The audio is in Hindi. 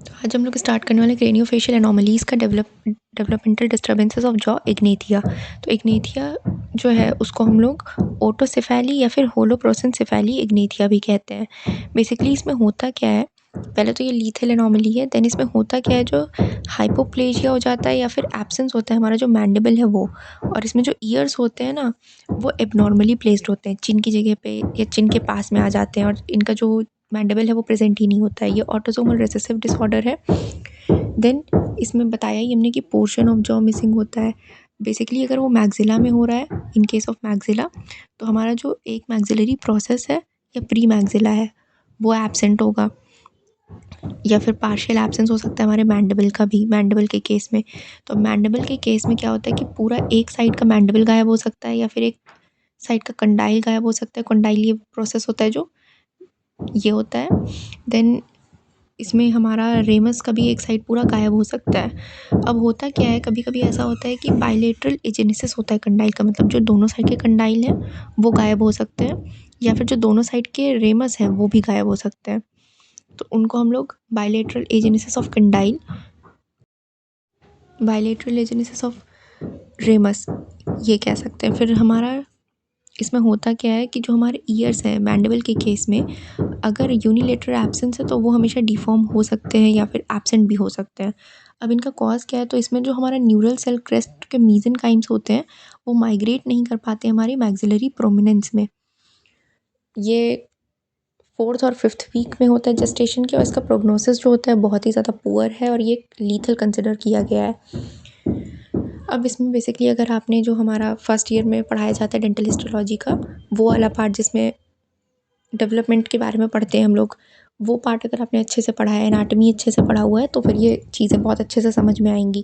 तो आज हम लोग स्टार्ट करने वाले क्रेनियोफेशियल एनोमलीज का डेवलपमेंटल डिस्टर्बेंसेस ऑफ जॉ, इग्नेथिया। तो इग्नेथिया जो है उसको हम लोग ओटोसेफेली या फिर होलोप्रोसेनसेफेली इग्नेथिया भी कहते हैं। बेसिकली इसमें होता क्या है, पहले तो ये लीथल एनोमली है, देन इसमें होता क्या है, जो हाइपोप्लेजिया हो जाता है या फिर एब्सेंस होता है हमारा जो मैंडिबल है वो, और इसमें जो ईयर्स होते हैं ना वो एबनॉर्मली प्लेस्ड होते हैं, चिन की जगह पे या चिन के पास में आ जाते हैं, और इनका जो मैंडिबल है वो प्रेजेंट ही नहीं होता है। ये ऑटोसोमल रिसेसिव डिसऑर्डर है। देन इसमें बताया ही हमने कि पोर्शन ऑफ जॉ मिसिंग होता है। बेसिकली अगर वो मैक्सिला में हो रहा है, इन केस ऑफ मैक्सिला, तो हमारा जो एक मैक्सिलरी प्रोसेस है या प्री मैक्सिला है वो एब्सेंट होगा, या फिर पार्शियल एब्सेंस हो सकता है हमारे मैंडिबल का भी, मैंडिबल के केस में। तो मैंडिबल के केस में क्या होता है कि पूरा एक साइड का मैंडिबल गायब हो सकता है, या फिर एक साइड का कंडाइल गायब हो सकता है। कंडाइल ये प्रोसेस होता है जो ये होता है। देन इसमें हमारा रेमस का भी एक साइड पूरा गायब हो सकता है। अब होता क्या है, कभी कभी ऐसा होता है कि बाइलेटरल एजेनेसिस होता है कंडाइल का, मतलब जो दोनों साइड के कंडाइल हैं वो गायब हो सकते हैं, या फिर जो दोनों साइड के रेमस हैं वो भी गायब हो सकते हैं। तो उनको हम लोग bilateral agenesis of condyle, bilateral agenesis of ramus ये कह सकते हैं। फिर हमारा इसमें होता क्या है कि जो हमारे ईयर्स हैं मैंडिबल के केस में, अगर यूनिलेटरल एब्सेंस है तो वो हमेशा डिफॉर्म हो सकते हैं या फिर एब्सेंट भी हो सकते हैं। अब इनका कॉज क्या है, तो इसमें जो हमारा न्यूरल सेल क्रेस्ट के मीजेनकाइम्स होते हैं वो माइग्रेट नहीं कर पाते हमारी मैक्सिलरी प्रोमिनेंस में। ये 4th और 5th वीक में होता है जेस्टेशन के, और इसका प्रोग्नोसिस जो होता है बहुत ही ज़्यादा पुअर है, और ये लीथल कंसिडर किया गया है। अब इसमें बेसिकली अगर आपने जो हमारा फर्स्ट ईयर में पढ़ाया जाता है डेंटल हिस्टोलॉजी का, वो वाला पार्ट जिसमें डेवलपमेंट के बारे में पढ़ते हैं हम लोग, वो पार्ट अगर आपने अच्छे से पढ़ा है, एनाटमी अच्छे से पढ़ा हुआ है, तो फिर ये चीज़ें बहुत अच्छे से समझ में आएंगी।